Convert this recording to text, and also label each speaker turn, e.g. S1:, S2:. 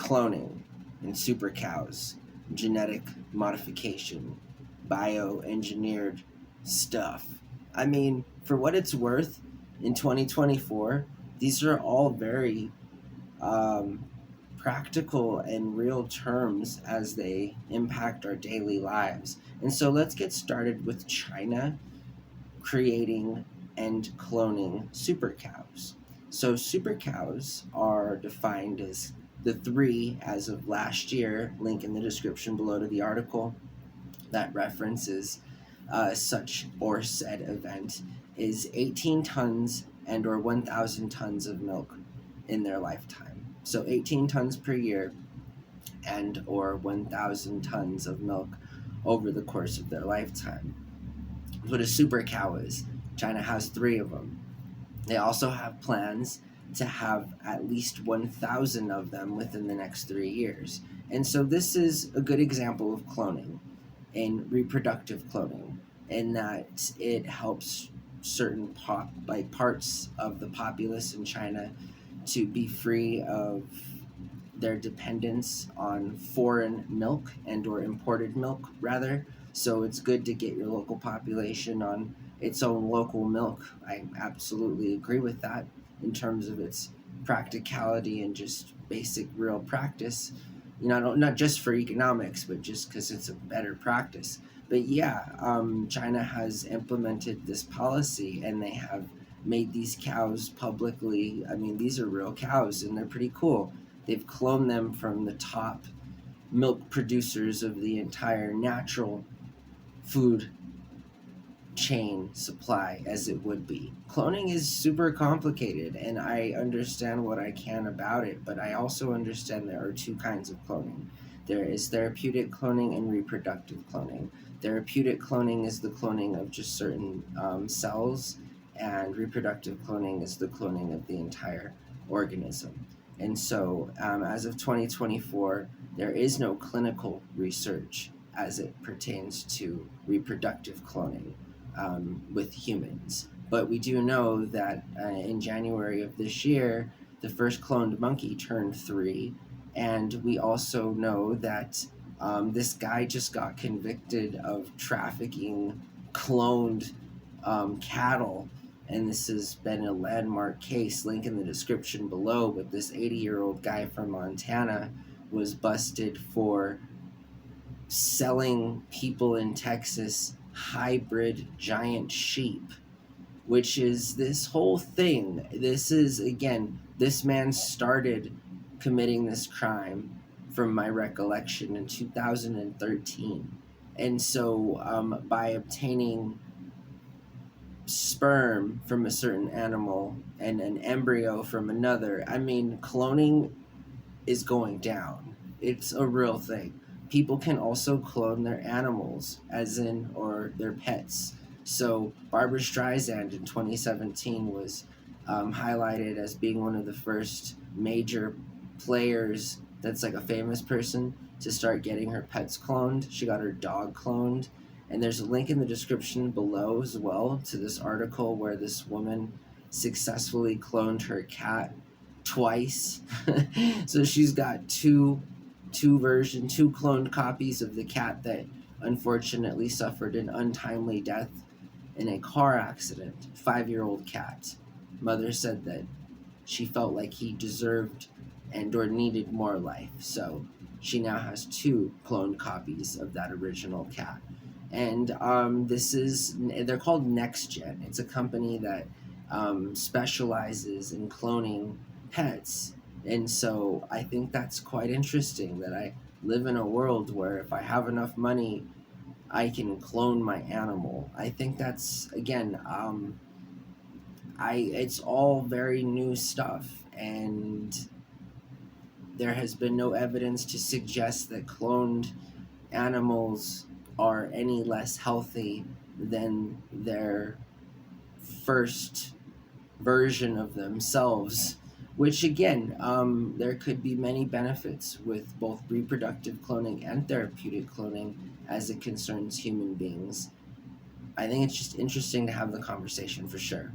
S1: cloning and super cows, genetic modification, bioengineered stuff. I mean, for what it's worth, in 2024, these are all very um, practical and real terms as they impact our daily lives. And so let's get started with China creating and cloning super cows. So, super cows are defined as the three as of last year, link in the description below to the article that references such or said event, is 18 tons and or 1,000 tons of milk in their lifetime. So 18 tons per year and or 1,000 tons of milk over the course of their lifetime. What a super cow is. China has 3 of them. They also have plans to have at least 1,000 of them within the next 3 years. And so this is a good example of cloning and reproductive cloning, in that it helps certain parts of the populace in China to be free of their dependence on foreign milk and or imported milk rather. So it's good to get your local population on its own local milk. I absolutely agree with that in terms of its practicality and just basic real practice. You know, not just for economics, but just because it's a better practice. But yeah, China has implemented this policy, and they have made these cows publicly. I mean, these are real cows, and they're pretty cool. They've cloned them from the top milk producers of the entire natural food chain supply, as it would be. Cloning is super complicated, and I understand what I can about it, but I also understand there are 2 kinds of cloning. There is therapeutic cloning and reproductive cloning. Therapeutic cloning is the cloning of just certain cells, and reproductive cloning is the cloning of the entire organism. And so, as of 2024, there is no clinical research as it pertains to reproductive cloning with humans. But we do know that in January of this year, the first cloned monkey turned 3. And we also know that this guy just got convicted of trafficking cloned cattle. And this has been a landmark case, link in the description below. But this 80-year-old guy from Montana was busted for selling people in Texas hybrid giant sheep, which is this whole thing. This is, again, this man started committing this crime, from my recollection, in 2013. And so by obtaining sperm from a certain animal and an embryo from another, I mean, cloning is going down. It's a real thing. People can also clone their animals, as in, or their pets. So Barbra Streisand in 2017 was highlighted as being one of the first major players, that's like a famous person, to start getting her pets cloned. She got her dog cloned. And there's a link in the description below as well to this article where this woman successfully cloned her cat twice. So she's got two cloned copies of the cat that unfortunately suffered an untimely death in a car accident. 5-year-old cat. Mother said that she felt like he deserved and or needed more life, so she now has 2 cloned copies of that original cat. And they're called NextGen. It's a company that specializes in cloning pets. And so I think that's quite interesting that I live in a world where if I have enough money, I can clone my animal. I think that's, again, it's all very new stuff, and there has been no evidence to suggest that cloned animals are any less healthy than their first version of themselves, which again, there could be many benefits with both reproductive cloning and therapeutic cloning as it concerns human beings. I think it's just interesting to have the conversation for sure.